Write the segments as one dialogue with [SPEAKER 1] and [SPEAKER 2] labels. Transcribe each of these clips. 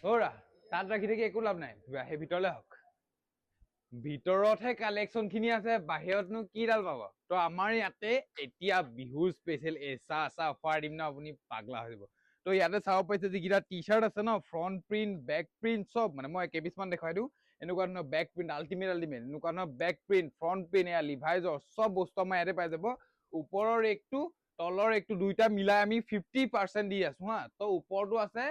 [SPEAKER 1] ওৰা তাত ৰাখি থাকি একো লাভ নাই, সেই ভিতৰলে হওক। ভিতৰতহে কালেকশ্যন খিনি আছে, বাহিৰতনো কিডাল পাব। তো আমাৰ ইয়াতে এতিয়া বিহুৰ স্পেচিয়েল এচা আচা অফাৰ দিম ন, আপুনি পাগলা হৈ যাব। তো ইয়াতে চাব পাইছে যিকেইটা টি চাৰ্ট আছে ন, ফ্ৰণ্ট প্ৰিণ্ট বেক প্ৰিণ্ট চব, মানে মই কেইপিছমান দেখাই দিওঁ। এনেকুৱা ধৰণৰ বেক প্ৰিণ্ট আল্টিমেট এনেকুৱা ধৰণৰ বেক প্ৰিণ্ট ফ্ৰণ্ট প্ৰিণ্ট এয়া লিভাইজৰ চব বস্তু আমাৰ ইয়াতে পাই যাব। ওপৰৰ ৰেকটো তলৰ ৰেকটো দুইটা মিলাই আমি 50% দি আছো হা। তো ওপৰটো আছে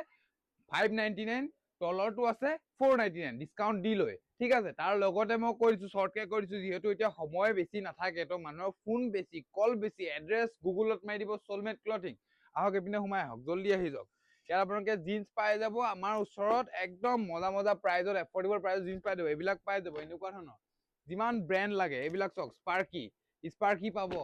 [SPEAKER 1] 599, তলৰটো আছে 499, ডিছকাউণ্ট দি লৈ, ঠিক আছে। তাৰ লগতে মই কৈ দিছো, শ্বৰ্টকে কৈ দিছো, যিহেতু এতিয়া সময় বেছি নাথাকে, তো মানুহৰ ফোন বেছি, কল বেছি, এড্ৰেছ গুগলত মাৰি দিব সোলমেট ক্লথিং, আহক এইপিনে সোমাই আহক, জল্দি আহি যাওক। ইয়াত আপোনালোকে জিন্স পাই যাব আমাৰ ওচৰত, একদম মজা মজা প্ৰাইজত, এফৰ্ডেবল প্ৰাইজত জিন্স পাই যাব, এইবিলাক পাই যাব। এনেকুৱা ধৰণৰ যিমান ব্ৰেণ্ড লাগে এইবিলাক চাওক, স্পাৰ্কি পাব,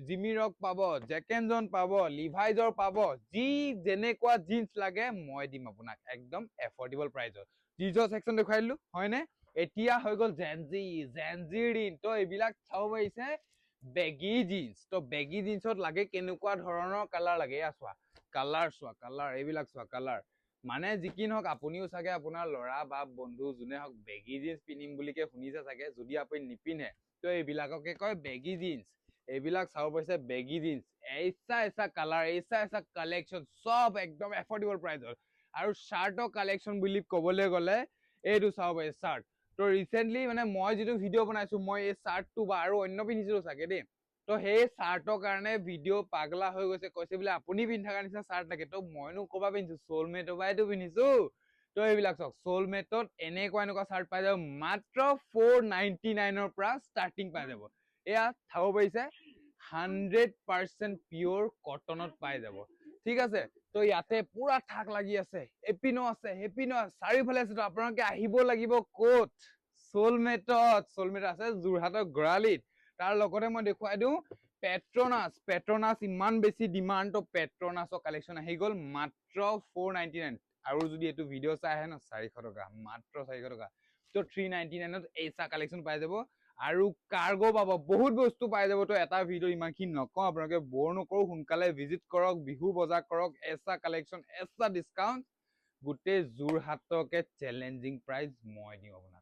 [SPEAKER 1] জিমি ৰক পাব, জেক এণ্ড জন পাব, লিভাইজৰ পাব, যি যেনেকুৱা জিন্স লাগে মই দিম আপোনাক একদম এফৰ্ডেবল প্ৰাইজত। জিন্সৰ ছেকশ্যন দেখুৱাই দিলো হয়নে। এতিয়া হৈ গ'ল জেনজিৰ দিন। তো এইবিলাক চাব পাৰিছে বেগী জিন্স। তো বেগী জিন্সত লাগে কেনেকুৱা ধৰণৰ কালাৰ লাগে, এয়া চোৱা কালাৰ, এইবিলাক চোৱা কালাৰ। মানে যি কি নহওক, আপুনিও চাগে আপোনাৰ ল'ৰা বা বন্ধু যোনে হওক বেগী জিন্স পিন্ধিম বুলিকে শুনিছে চাগে, যদি আপুনি নিপিন্ধে তো এইবিলাককে কয় বেগী জিন্স। এইবিলাক চাব পাৰিছে বেগী জিন্স, এইচা কালাৰ, এইচা কালেকশ্যন, চব একদম এফৰ্ডেবল প্ৰাইজত। আৰু চাৰ্টৰ কালেকশ্যন বুলি ক'বলৈ গ'লে এইটো চাব পাৰিছে চাৰ্ট। তো ৰিচেণ্টলি মানে মই যিটো ভিডিঅ' বনাইছো, মই এই চাৰ্টটো বা আৰু অন্য পিন্ধিছিলো চাগে দেই। তো সেই চাৰ্টৰ কাৰণে ভিডিঅ' পাগলা হৈ গৈছে, কৈছে বোলে আপুনি পিন্ধি থকা নিচিনা চাৰ্ট লাগে। তো মইনো ক'বা পিন্ধিছো, সোলমেটৰ পৰাইতো পিন্ধিছো। তো এইবিলাক চাওক, সোলমেটত এনেকুৱা চাৰ্ট পাই যাব মাত্ৰ 499 পৰা ষ্টাৰ্টিং পাই যাব। এয়া চাব পাৰিছে 100% পিয়ৰ কটনত পাই যাব, ঠিক আছে। তো ইয়াতে পুৰা ঠাক লাগি আছে, এপিনো আছে সেপিনো আছে, চাৰিওফালে আছে। তো আপোনালোকে আহিব লাগিব ক'ত, সোলমেটত আছে যোৰহাটৰ গৰালিত। তাৰ লগতে মই দেখুৱাই দিওঁ পেট্ৰনাছ ইমান বেছি ডিমাণ্ড, তো পেট্ৰনাছৰ কালেকশ্যন আহি গ'ল মাত্ৰ 499। আৰু যদি এইটো ভিডিঅ' চাই আহে ন, 400 টকা, মাত্ৰ 400 টকা। তো 399ত এইচা কালেকশ্যন পাই যাব। আৰু কাৰ্গো পাব, বহুত বস্তু পাই যাব। তো এটা ভিডিঅ' ইমানখিনি নকওঁ, আপোনালোকে বৰ নকৰো, সোনকালে ভিজিট কৰক, বিহু বজাৰ কৰক, এচা কালেকশ্যন, এচা ডিছকাউণ্ট, গোটেই যোৰহাটকে চেলেঞ্জিং প্ৰাইজ মই দিম আপোনাক।